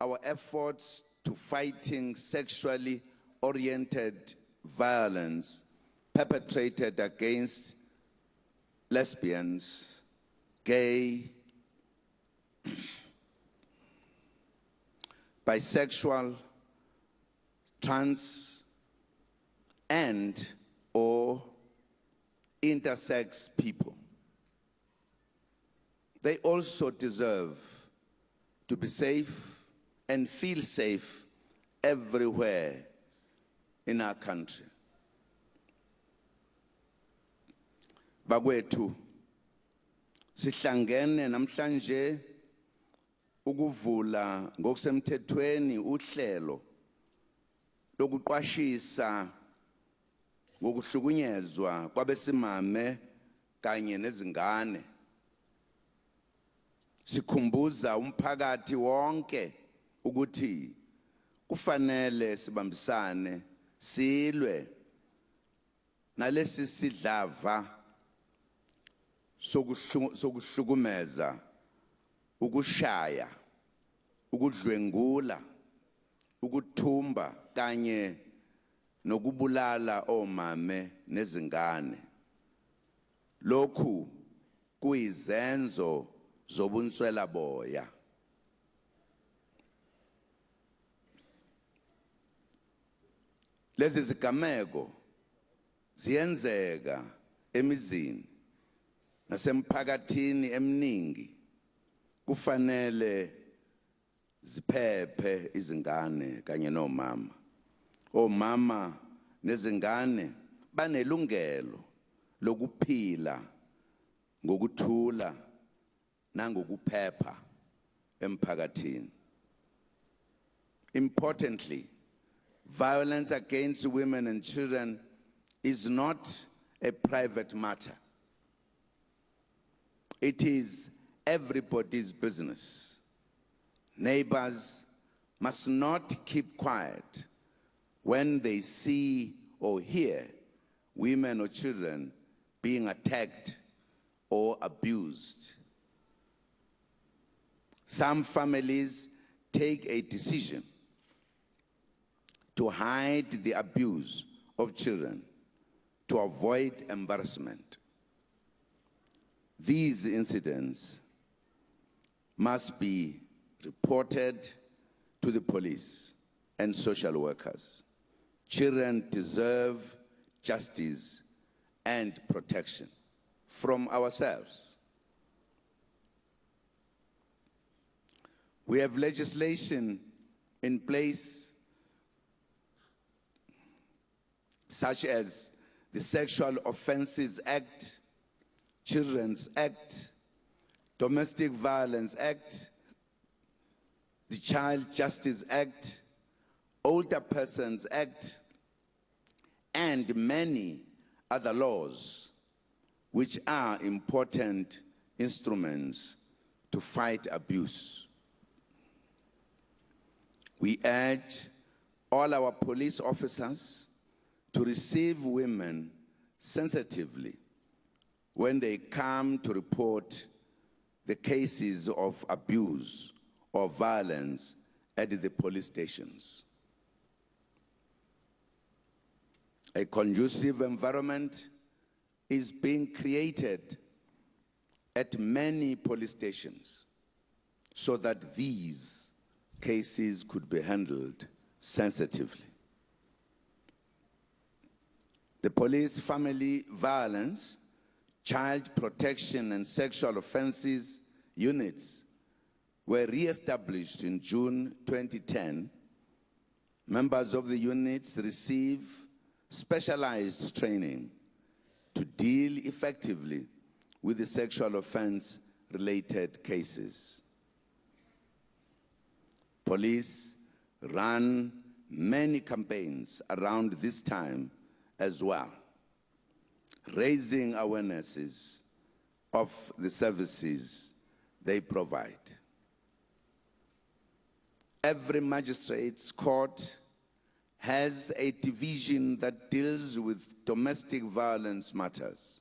our efforts to fighting sexually oriented violence perpetrated against lesbians, gay, bisexual, trans, and or intersex people. They also deserve to be safe and feel safe everywhere in our country. Bakwethu, sihlangene namhlanje ukuvula ngokusemthethweni uhlelo lokuqwashisa ngokuhlukunyezwa kwabesimame kanye nezingane. Sikhumbuza umphakathi wonke ukuthi kufanele sibambisane silwe nalesi sidlava sokuhlukumeza, ukushaya, ukudlwengula, ukuthumba kanye nokubulala omame nezingane. Lokhu kuyizenzo zobunswela boya. Lezi zigameko ziyenzeka emizini nasemphakathini eminingi. Kufanele ziphephe izingane kanye nomama. Omama nezingane banelungelo lokuphila ngokuthula nangokuphepha emphakathini. Importantly, violence against women and children is not a private matter. It is everybody's business. Neighbors must not keep quiet when they see or hear women or children being attacked or abused. Some families take a decision to hide the abuse of children to avoid embarrassment. These incidents must be reported to the police and social workers. Children deserve justice and protection from ourselves. We have legislation in place such as the Sexual Offences Act, Children's Act, Domestic Violence Act, the Child Justice Act, Older Persons Act, and many other laws which are important instruments to fight abuse. We urge all our police officers to receive women sensitively when they come to report the cases of abuse or violence at the police stations. A conducive environment is being created at many police stations so that these cases could be handled sensitively. The Police Family Violence, Child Protection and Sexual Offences units were re-established in June 2010. Members of the units receive specialized training to deal effectively with the sexual offense-related cases. Police ran many campaigns around this time as well, raising awarenesses of the services they provide. Every magistrate's court has a division that deals with domestic violence matters.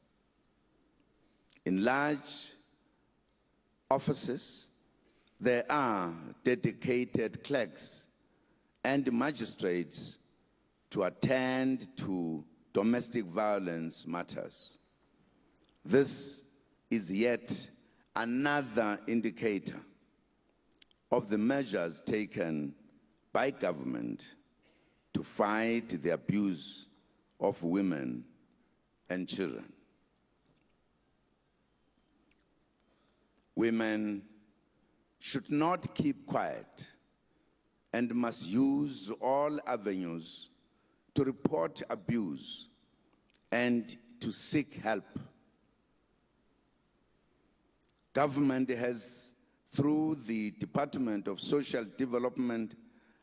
In large offices, there are dedicated clerks and magistrates to attend to domestic violence matters. This is yet another indicator of the measures taken by government to fight the abuse of women and children. Women should not keep quiet and must use all avenues to report abuse and to seek help. Government has, through the Department of Social Development,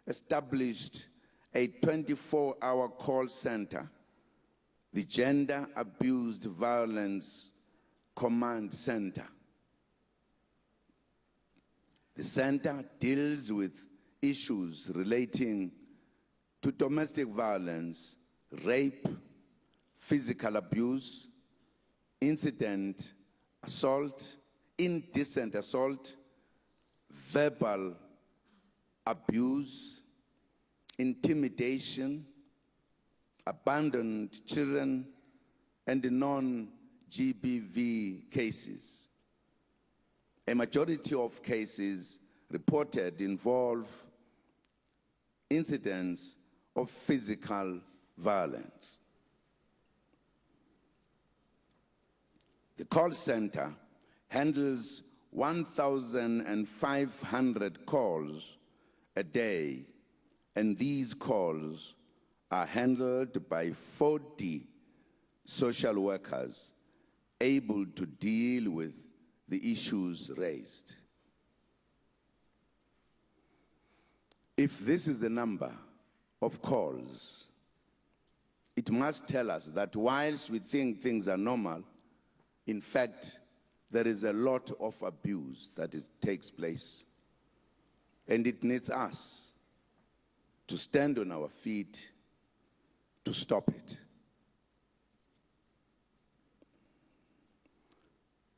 established a 24-hour call center, the Gender Abused Violence Command Center. The center deals with issues relating to domestic violence, rape, physical abuse, incident assault, indecent assault, verbal abuse, intimidation, abandoned children, and non-GBV cases. A majority of cases reported involve incidents of physical violence. The call center handles 1,500 calls a day, and these calls are handled by 40 social workers able to deal with the issues raised. If this is the number of calls, it must tell us that whilst we think things are normal, in fact, there is a lot of abuse that takes place. And it needs us to stand on our feet to stop it.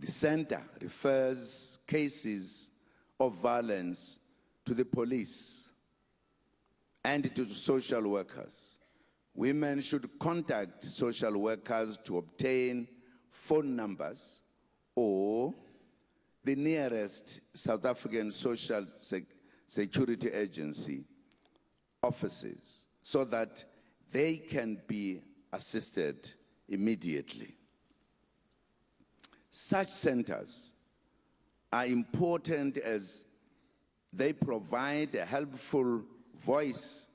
The center refers cases of violence to the police and to social workers. Women should contact social workers to obtain phone numbers or the nearest South African Social Security Agency offices so that they can be assisted immediately. Such centers are important as they provide a helpful voice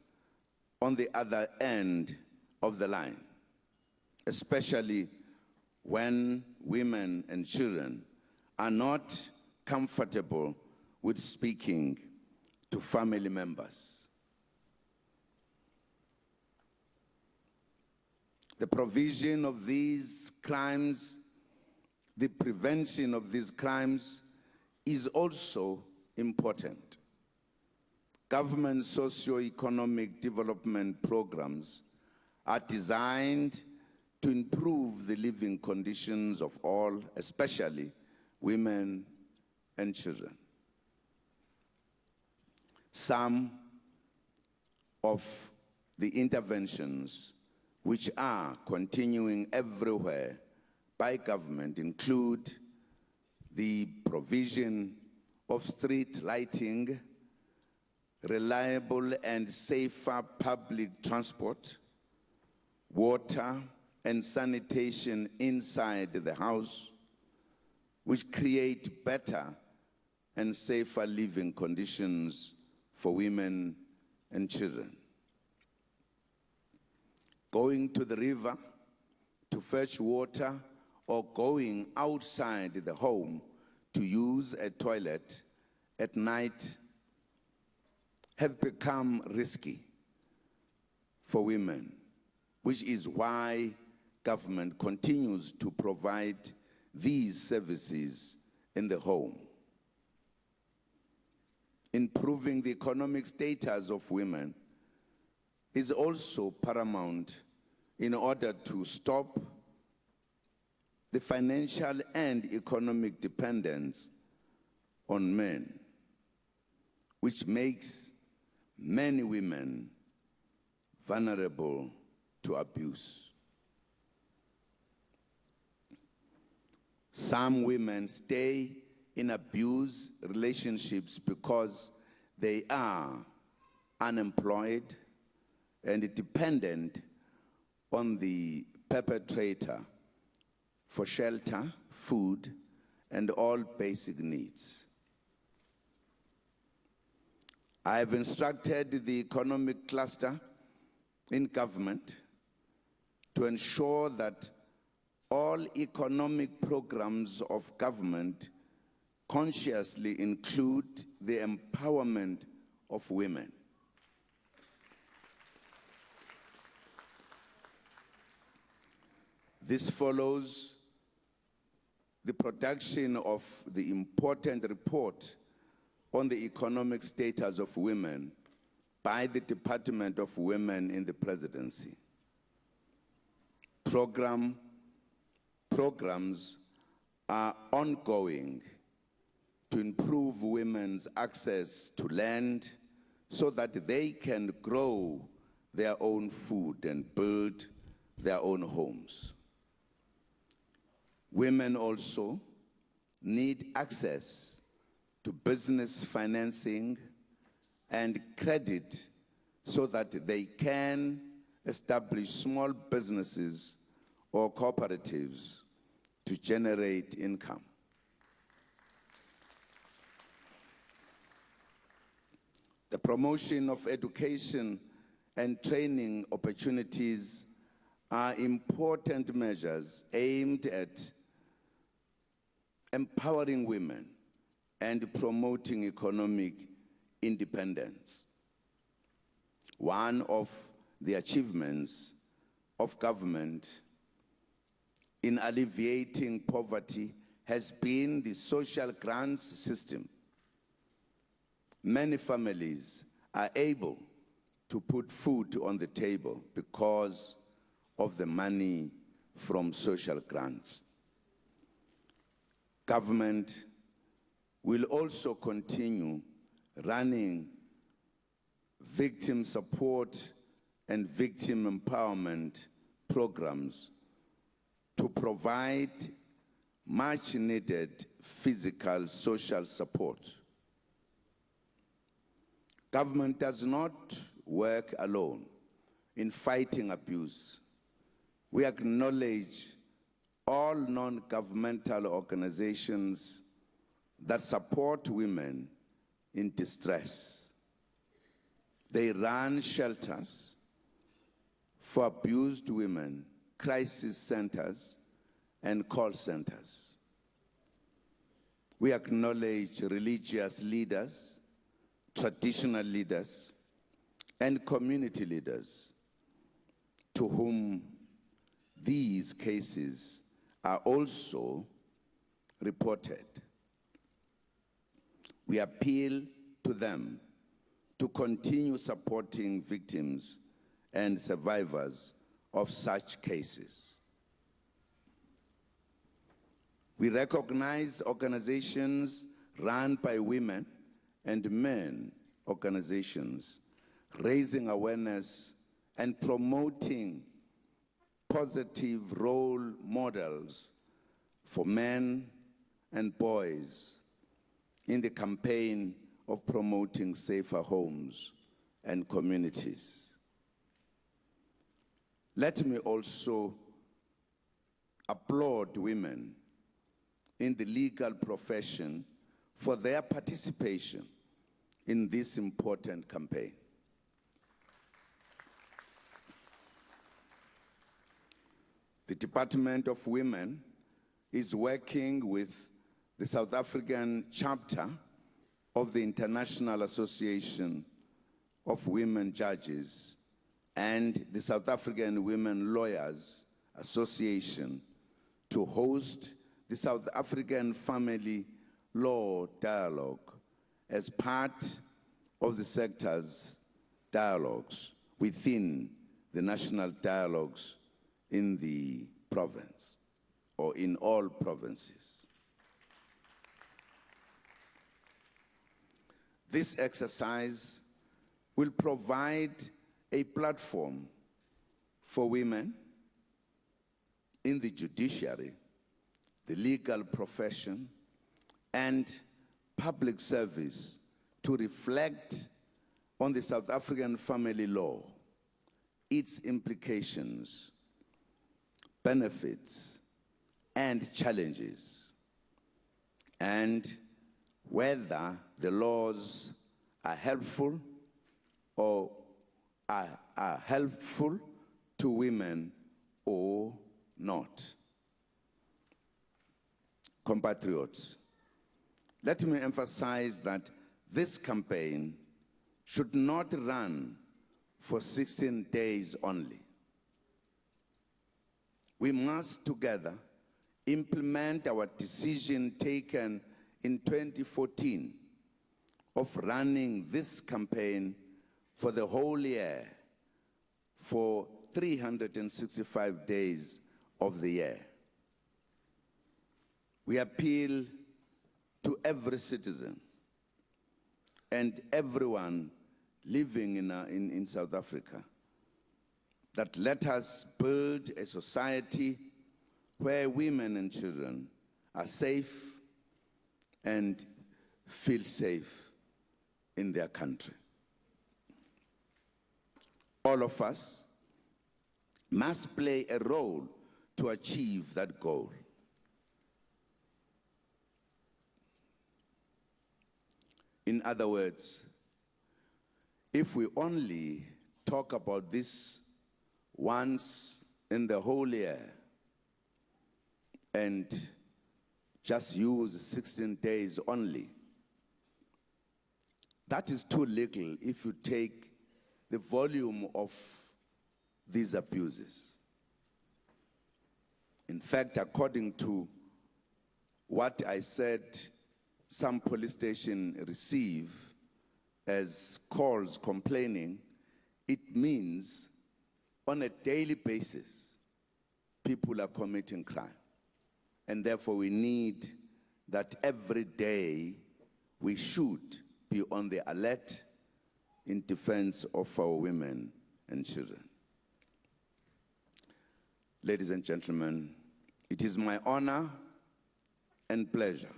on the other end of the line, especially when women and children are not comfortable with speaking to family members. The provision of these crimes, the prevention of these crimes is also important. Government socio-economic development programs are designed to improve the living conditions of all, especially women and children. Some of the interventions which are continuing everywhere by government include the provision of street lighting, reliable and safer public transport, water and sanitation inside the house, which create better and safer living conditions for women and children. Going to the river to fetch water or going outside the home to use a toilet at night have become risky for women, which is why government continues to provide these services in the home. Improving the economic status of women is also paramount in order to stop the financial and economic dependence on men. which makes many women vulnerable to abuse. Some women stay in abuse relationships because they are unemployed and dependent on the perpetrator for shelter, food, and all basic needs. I have instructed the economic cluster in government to ensure that all economic programs of government consciously include the empowerment of women. This follows the production of the important report on the economic status of women by the Department of Women in the Presidency. Programs are ongoing to improve women's access to land so that they can grow their own food and build their own homes. Women also need access to business financing and credit so that they can establish small businesses or cooperatives to generate income. The promotion of education and training opportunities are important measures aimed at empowering women and promoting economic independence. One of the achievements of government in alleviating poverty has been the social grants system. Many families are able to put food on the table because of the money from social grants. Government will also continue running victim support and victim empowerment programs to provide much needed physical social support. Government does not work alone in fighting abuse. We acknowledge all non-governmental organizations that support women in distress. They run shelters for abused women, crisis centers, and call centers. We acknowledge religious leaders, traditional leaders, and community leaders to whom these cases are also reported. We appeal to them to continue supporting victims and survivors of such cases. We recognize organizations run by women and men organizations, raising awareness and promoting positive role models for men and boys in the campaign of promoting safer homes and communities. Let me also applaud women in the legal profession for their participation in this important campaign. The Department of Women is working with the South African chapter of the International Association of Women Judges and the South African Women Lawyers Association to host the South African Family Law Dialogue as part of the sector's dialogues within the national dialogues in the province or in all provinces. This exercise will provide a platform for women in the judiciary, the legal profession, and public service to reflect on the South African family law, its implications, benefits, and challenges, and whether the laws are helpful or are helpful to women or not. Compatriots, let me emphasize that this campaign should not run for 16 days only. We must together implement our decision taken in 2014 of running this campaign for the whole year, for 365 days of the year. We appeal to every citizen and everyone living in South Africa that let us build a society where women and children are safe and feel safe in their country. All of us must play a role to achieve that goal. In other words, if we only talk about this once in the whole year and just use 16 days only, that is too little if you take the volume of these abuses. In fact, according to what I said, some police stations receive as calls complaining, it means on a daily basis, people are committing crime. And therefore we need that every day we should be on the alert in defense of our women and children. Ladies and gentlemen, it is my honor and pleasure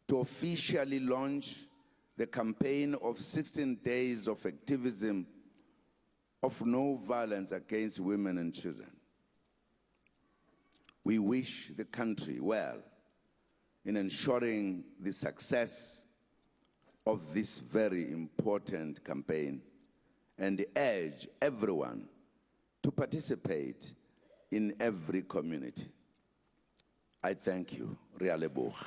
to officially launch the campaign of 16 days of activism of no violence against women and children. We wish the country well in ensuring the success of this very important campaign and urge everyone to participate in every community. I thank you. Re a leboga.